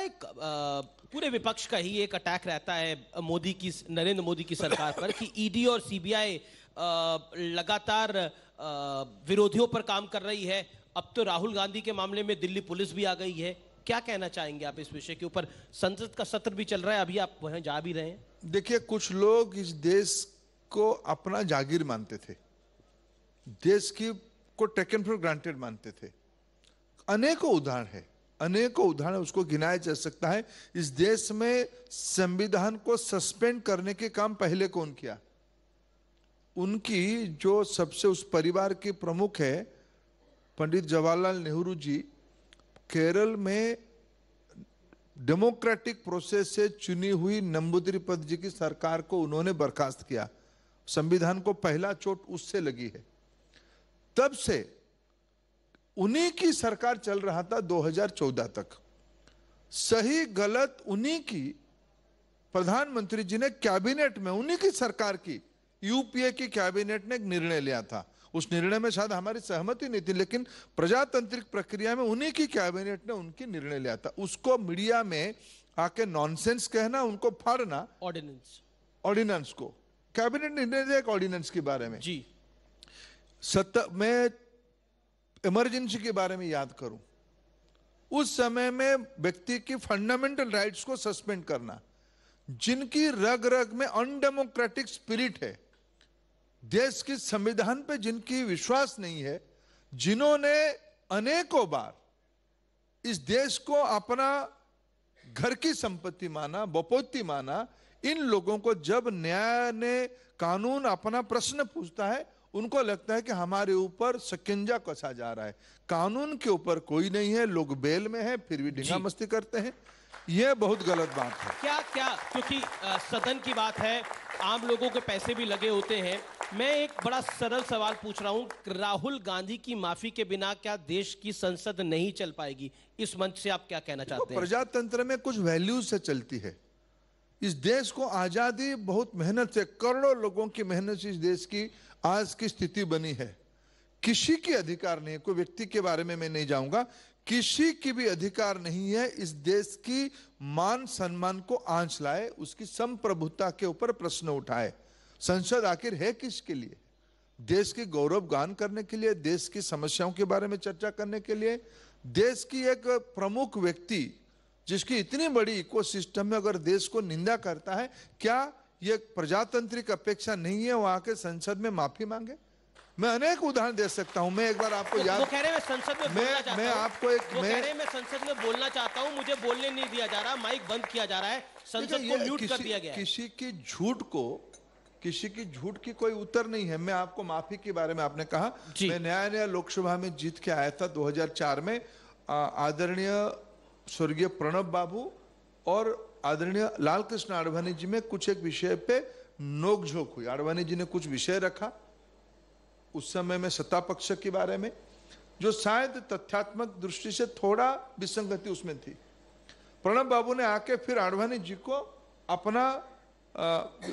एक पूरे विपक्ष का ही एक अटैक रहता है मोदी की, नरेंद्र मोदी की सरकार पर कि ईडी और सीबीआई लगातार विरोधियों पर काम कर रही है। अब तो राहुल गांधी के मामले में दिल्ली पुलिस भी आ गई है। क्या कहना चाहेंगे आप इस विषय के ऊपर? संसद का सत्र भी चल रहा है, अभी आप वहां जा भी रहे हैं। देखिए, कुछ लोग इस देश को अपना जागीर मानते थे, देश की को टेकन फॉर ग्रांटेड मानते थे। अनेकों उदाहरण है, अनेकों उदाहरण उसको गिनाया जा सकता है। इस देश में संविधान को सस्पेंड करने के काम पहले कौन किया? उनकी जो सबसे उस परिवार के प्रमुख है पंडित जवाहरलाल नेहरू जी, केरल में डेमोक्रेटिक प्रोसेस से चुनी हुई नंबूदिरीपद जी की सरकार को उन्होंने बर्खास्त किया। संविधान को पहला चोट उससे लगी है। तब से उन्हीं की सरकार चल रहा था 2014 तक। सही गलत उन्हीं की, प्रधानमंत्री जी ने कैबिनेट में उन्हीं की सरकार की, यूपीए की कैबिनेट ने एक निर्णय लिया था। उस निर्णय में शायद हमारी सहमति नहीं थी, लेकिन प्रजातांत्रिक प्रक्रिया में उन्हीं की कैबिनेट ने उनकी निर्णय लिया था। उसको मीडिया में आके नॉनसेंस कहना, उनको फाड़ना, ऑर्डिनेंस को कैबिनेट ने निर्णय दिया एक ऑर्डिनेंस के बारे में जी। मैं इमरजेंसी के बारे में याद करूं, उस समय में व्यक्ति की फंडामेंटल राइट्स को सस्पेंड करना, जिनकी रग रग में अनडेमोक्रेटिक स्पिरिट है, देश के संविधान पे जिनकी विश्वास नहीं है, जिन्होंने अनेकों बार इस देश को अपना घर की संपत्ति माना, बपोती माना, इन लोगों को जब न्याय ने, कानून अपना प्रश्न पूछता है, उनको लगता है कि हमारे ऊपर शिकंजा कसा जा रहा है। कानून के ऊपर कोई नहीं है, लोग बेल में है, फिर भी ढींगा मस्ती करते हैं। यह बहुत गलत बात है। क्या क्योंकि सदन की बात है, आम लोगों के पैसे भी लगे होते हैं। मैं एक बड़ा सरल सवाल पूछ रहा हूं, राहुल गांधी की माफी के बिना क्या देश की संसद नहीं चल पाएगी? इस मंच से आप क्या कहना चाहते हैं? प्रजातंत्र में कुछ वैल्यूज से चलती है। इस देश को आजादी बहुत मेहनत से, करोड़ों लोगों की मेहनत से इस देश की आज की स्थिति बनी है। किसी की अधिकार नहीं, कोई व्यक्ति के बारे में मैं नहीं जाऊंगा, किसी की भी अधिकार नहीं है इस देश की मान सम्मान को आंच लाए, उसकी संप्रभुता के ऊपर प्रश्न उठाए। संसद आखिर है किसके लिए? देश की गौरव गान करने के लिए, देश की समस्याओं के बारे में चर्चा करने के लिए। देश की एक प्रमुख व्यक्ति जिसकी इतनी बड़ी इकोसिस्टम में अगर देश को निंदा करता है, क्या यह प्रजातांत्रिक अपेक्षा नहीं है वो आके संसद में माफी मांगे? मैं अनेक उदाहरण दे सकता हूं। मैं एक बार आपको याद, वो कह रहे हैं संसद में बोलना चाहता हूं। मैं आपको एक, वो कह रहे हैं मैं संसद में बोलना चाहता हूं, मुझे बोलने नहीं दिया जा रहा, माइक बंद किया जा रहा है, संसद को म्यूट कर दिया गया है। किसी की झूठ को, किसी की झूठ की कोई उत्तर नहीं है। मैं आपको माफी के बारे में, आपने कहा, मैं नया लोकसभा में जीत के आया था 2004 में। आदरणीय स्वर्गीय प्रणब बाबू और आदरणीय लाल कृष्ण आडवाणी जी में कुछ एक विषय पे नोकझोंक हुई। आडवाणी जी ने कुछ विषय रखा उस समय में सत्ता पक्ष के बारे में, जो शायद तथ्यात्मक दृष्टि से थोड़ा विसंगति उसमें थी। प्रणब बाबू ने आके फिर आडवाणी जी को अपना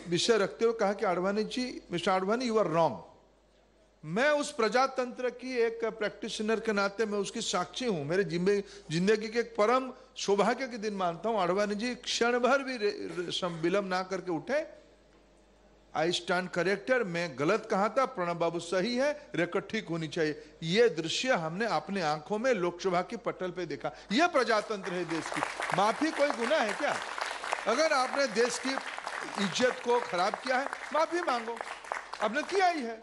विषय रखते हुए कहा कि Advani ji, mister Advani, you are wrong. मैं उस प्रजातंत्र की एक प्रैक्टिशनर के नाते मैं उसकी साक्षी हूं। मेरे जिंदगी के एक परम सौभाग्य के दिन मानता हूं। आडवाणी जी क्षण भर भी विलंब ना करके उठे, आई स्टैंड करेक्टर, मैं गलत कहा था, प्रणब बाबू सही है, रिकॉर्ड ठीक होनी चाहिए। यह दृश्य हमने अपने आंखों में लोकसभा की पटल पे देखा। यह प्रजातंत्र है देश की। माफी कोई गुनाह है क्या? अगर आपने देश की इज्जत को खराब किया है, माफी मांगो। आपने किया ही है,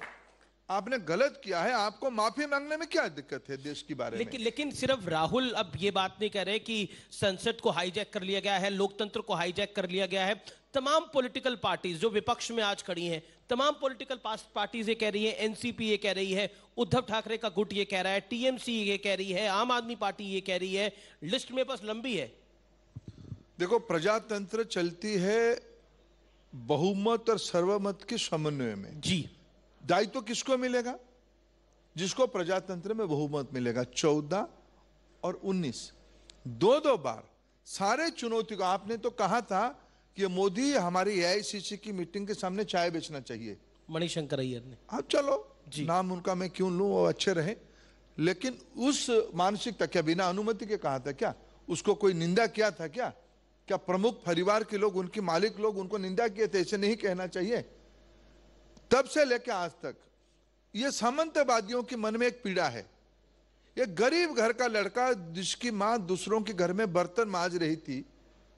आपने गलत किया है, आपको माफी मांगने में क्या दिक्कत है देश के बारे में? लेकिन सिर्फ राहुल अब ये बात नहीं कह रहे कि संसद को हाईजैक कर लिया गया है, लोकतंत्र को हाईजैक कर लिया गया है। तमाम पॉलिटिकल पार्टीज जो विपक्ष में आज खड़ी हैं, तमाम पॉलिटिकल पार्टीज ये कह रही है, एनसीपी ये कह रही है, उद्धव ठाकरे का गुट ये कह रहा है, टीएमसी ये कह रही है, आम आदमी पार्टी ये कह रही है, लिस्ट में बस लंबी है। देखो, प्रजातंत्र चलती है बहुमत और सर्वमत के समन्वय में। जी। दायित्व किसको मिलेगा? जिसको प्रजातंत्र में बहुमत मिलेगा। 14 और 19 दो बार सारे चुनौती को, आपने तो कहा था कि मोदी हमारी एआईसीसी की मीटिंग के सामने चाय बेचना चाहिए, मणिशंकर अय्यर ने। अब चलो नाम उनका मैं क्यों लूं, वो अच्छे रहे, लेकिन उस मानसिकता, क्या बिना अनुमति के कहा था क्या? उसको कोई निंदा किया था क्या? क्या प्रमुख परिवार के लोग, उनके मालिक लोग उनको निंदा किए थे? ऐसे नहीं कहना चाहिए। तब से लेकर आज तक ये सामंतवादियों के मन में एक पीड़ा है। ये गरीब घर का लड़का जिसकी मां दूसरों के घर में बर्तन मांज रही थी,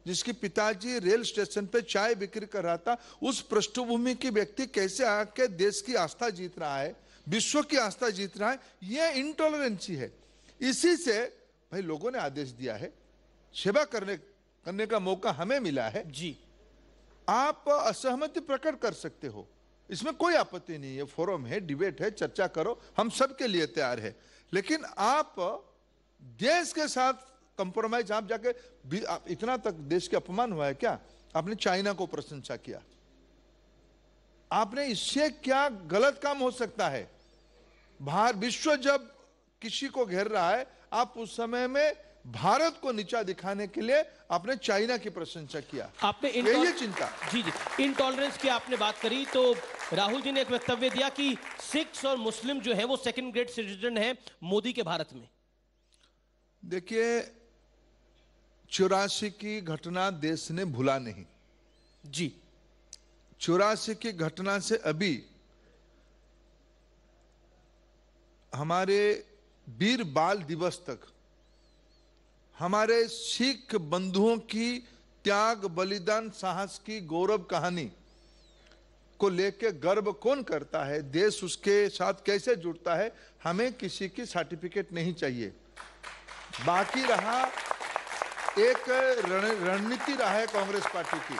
जिसके पिताजी रेल स्टेशन पे चाय बिक्री कर रहा था, उस पृष्ठभूमि की व्यक्ति कैसे आके देश की आस्था जीत रहा है, विश्व की आस्था जीत रहा है? यह इंटॉलरेंसी है। इसी से भाई लोगों ने आदेश दिया है, सेवा करने का मौका हमें मिला है जी। आप असहमति प्रकट कर सकते हो, इसमें कोई आपत्ति नहीं है। फोरम है, डिबेट है, चर्चा करो, हम सबके लिए तैयार है। लेकिन आप देश के साथ कंप्रोमाइज, आप जाके इतना तक देश के अपमान हुआ है क्या? आपने चाइना को प्रशंसा किया, आपने इससे क्या गलत काम हो सकता है? बाहर विश्व जब किसी को घेर रहा है, आप उस समय में भारत को नीचा दिखाने के लिए आपने चाइना की प्रशंसा किया। आपने यही चिंता। जी जी, इंटॉलरेंस की आपने बात करी तो राहुल जी ने एक वक्तव्य दिया कि सिख्स और मुस्लिम जो है वो सेकंड ग्रेड सिटीजन है मोदी के भारत में। देखिए, 84 की घटना देश ने भूला नहीं जी। 84 की घटना से अभी हमारे वीर बाल दिवस तक हमारे सिख बंधुओं की त्याग, बलिदान, साहस की गौरव कहानी को लेकर गर्व कौन करता है? देश उसके साथ कैसे जुड़ता है? हमें किसी की सर्टिफिकेट नहीं चाहिए। बाकी रहा एक रणनीति रहा है कांग्रेस पार्टी की,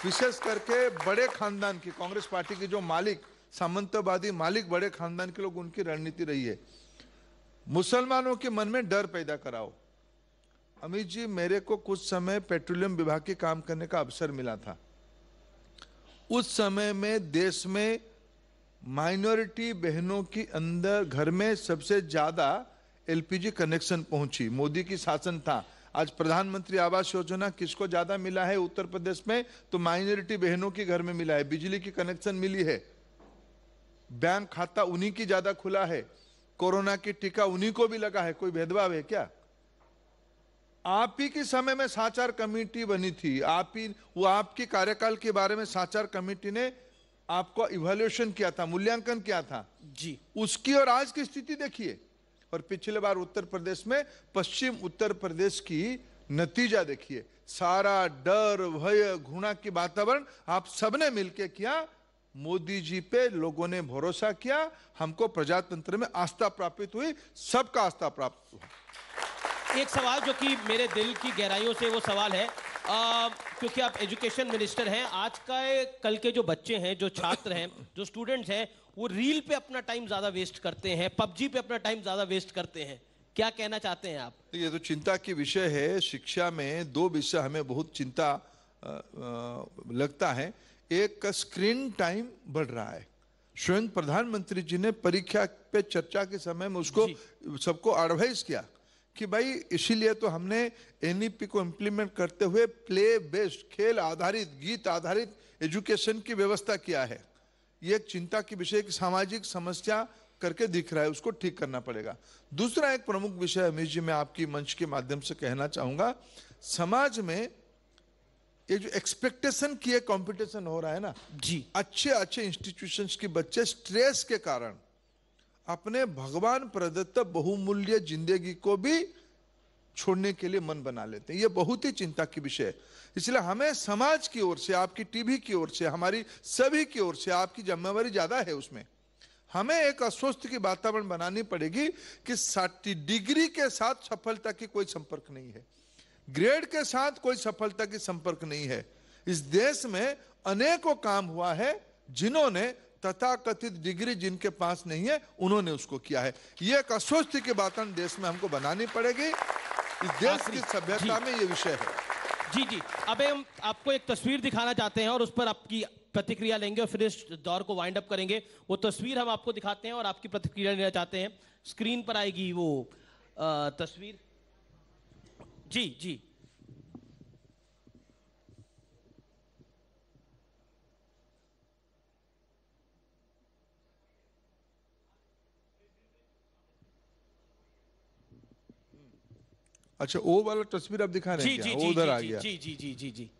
विशेष करके बड़े खानदान की, कांग्रेस पार्टी की जो मालिक, सामंतवादी मालिक, बड़े खानदान के लोग, उनकी रणनीति रही है मुसलमानों के मन में डर पैदा कराओ। अमित जी, मेरे को कुछ समय पेट्रोलियम विभाग के काम करने का अवसर मिला था। उस समय में देश में माइनॉरिटी बहनों की अंदर घर में सबसे ज्यादा एलपीजी कनेक्शन पहुंची। मोदी की शासन था। आज प्रधानमंत्री आवास योजना किसको ज्यादा मिला है उत्तर प्रदेश में? तो माइनॉरिटी बहनों के घर में मिला है। बिजली की कनेक्शन मिली है, बैंक खाता उन्हीं की ज्यादा खुला है, कोरोना की टीका उन्हीं को भी लगा है। कोई भेदभाव है क्या? आप ही के समय में साचार कमेटी बनी थी, वो आपके कार्यकाल के बारे में साचार कमेटी ने आपको इवैल्यूएशन किया था, मूल्यांकन किया था जी। उसकी और आज की स्थिति देखिए। और पिछले बार उत्तर प्रदेश में, पश्चिम उत्तर प्रदेश की नतीजा देखिए। सारा डर, भय, घृणा की वातावरण आप सबने मिलकर किया। मोदी जी पे लोगों ने भरोसा किया, हमको प्रजातंत्र में आस्था प्राप्त हुई, सबका आस्था प्राप्त हुआ। एक सवाल जो कि मेरे दिल की गहराइयों से वो सवाल है, क्योंकि आप एजुकेशन मिनिस्टर हैं, आज का कल के जो बच्चे हैं, जो छात्र हैं, जो स्टूडेंट्स हैं, वो रील पे अपना टाइम ज्यादा वेस्ट करते हैं, पबजी पे अपना टाइम ज्यादा वेस्ट करते हैं। क्या कहना चाहते हैं आप? ये तो चिंता की विषय है। शिक्षा में दो विषय हमें बहुत चिंता लगता है। एक का स्क्रीन टाइम बढ़ रहा है। स्वयं प्रधानमंत्री जी ने परीक्षा पे चर्चा के समय में उसको सबको एडवाइस किया कि भाई इसीलिए तो हमने एनईपी को इम्प्लीमेंट करते हुए प्ले बेस्ड, खेल आधारित, गीत आधारित एजुकेशन की व्यवस्था किया है। ये एक चिंता की विषय, एक सामाजिक समस्या करके दिख रहा है, उसको ठीक करना पड़ेगा। दूसरा एक प्रमुख विषय अमित जी मैं आपकी मंच के माध्यम से कहना चाहूंगा, समाज में ये जो एक्सपेक्टेशन की एक कंपटीशन हो रहा है ना जी, अच्छे अच्छे इंस्टीट्यूशंस के बच्चे स्ट्रेस के कारण अपने भगवान प्रदत्त बहुमूल्य जिंदगी को भी छोड़ने के लिए मन बना लेते हैं। ये बहुत ही चिंता की विषय है। इसलिए हमें समाज की ओर से, आपकी टीवी की ओर से, हमारी सभी की ओर से, आपकी जिम्मेवारी ज्यादा है उसमें, हमें एक अस्वस्थ की वातावरण बनानी पड़ेगी कि डिग्री के साथ सफलता की कोई संपर्क नहीं है, ग्रेड के साथ कोई सफलता की संपर्क नहीं है। इस देश में अनेकों काम हुआ है जिन्होंने तथाकथित डिग्री जिनके पास नहीं है उन्होंने उसको किया है। ये एक अस्वस्थ की वातावरण देश में हमको बनानी पड़ेगी। इस देश की सभ्यता में ये विषय है। जी जी, अब हम आपको एक तस्वीर दिखाना चाहते हैं और उस पर आपकी प्रतिक्रिया लेंगे और फिर इस दौर को वाइंड अप करेंगे। वो तस्वीर हम आपको दिखाते हैं और आपकी प्रतिक्रिया लेना चाहते हैं। स्क्रीन पर आएगी वो तस्वीर। जी जी, अच्छा, वो वाला तस्वीर आप दिखा रहे जी हैं जी क्या? जी वो उधर जी आ जी गया। जी जी जी जी जी।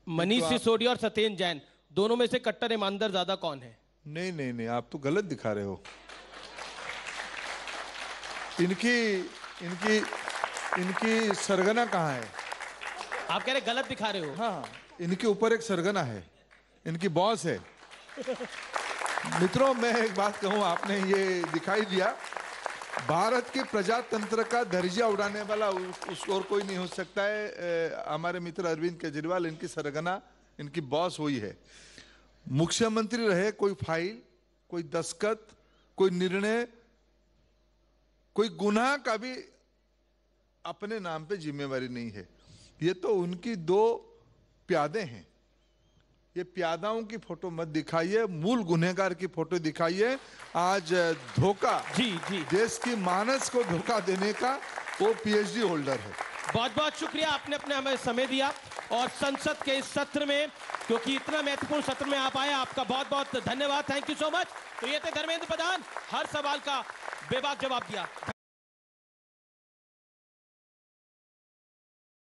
मनीष सिसोदिया और सत्येंद्र जैन दोनों में से कट्टर ईमानदार ज्यादा कौन है? नहीं नहीं नहीं, आप तो गलत दिखा रहे हो। इनकी इनकी इनकी सरगना कहाँ है? आप कह रहे गलत दिखा रहे हो? हाँ, इनके ऊपर एक सरगना है, इनकी बॉस है। मित्रों, मैं एक बात कहूं, आपने ये दिखाई दिया, भारत के प्रजातंत्र का दर्जा उड़ाने वाला उस और कोई नहीं हो सकता है। हमारे मित्र अरविंद केजरीवाल, इनकी सरगना, इनकी बॉस हुई है। मुख्यमंत्री रहे, कोई फाइल, कोई दस्तखत, कोई निर्णय, कोई गुनाह का भी अपने नाम पे जिम्मेवारी नहीं है। ये तो उनकी दो प्यादे हैं। ये प्यादाओं की फोटो मत दिखाइए, मूल गुनहगार की फोटो दिखाइए। आज धोखा, जी जी, देश की मानस को धोखा देने का वो पीएचडी होल्डर है। बहुत बहुत शुक्रिया, आपने अपने हमें समय दिया और संसद के इस सत्र में, क्योंकि इतना महत्वपूर्ण सत्र में आप आए, आपका बहुत बहुत धन्यवाद। Thank you so much. तो ये थे धर्मेंद्र प्रधान, हर सवाल का बेबाक जवाब दिया।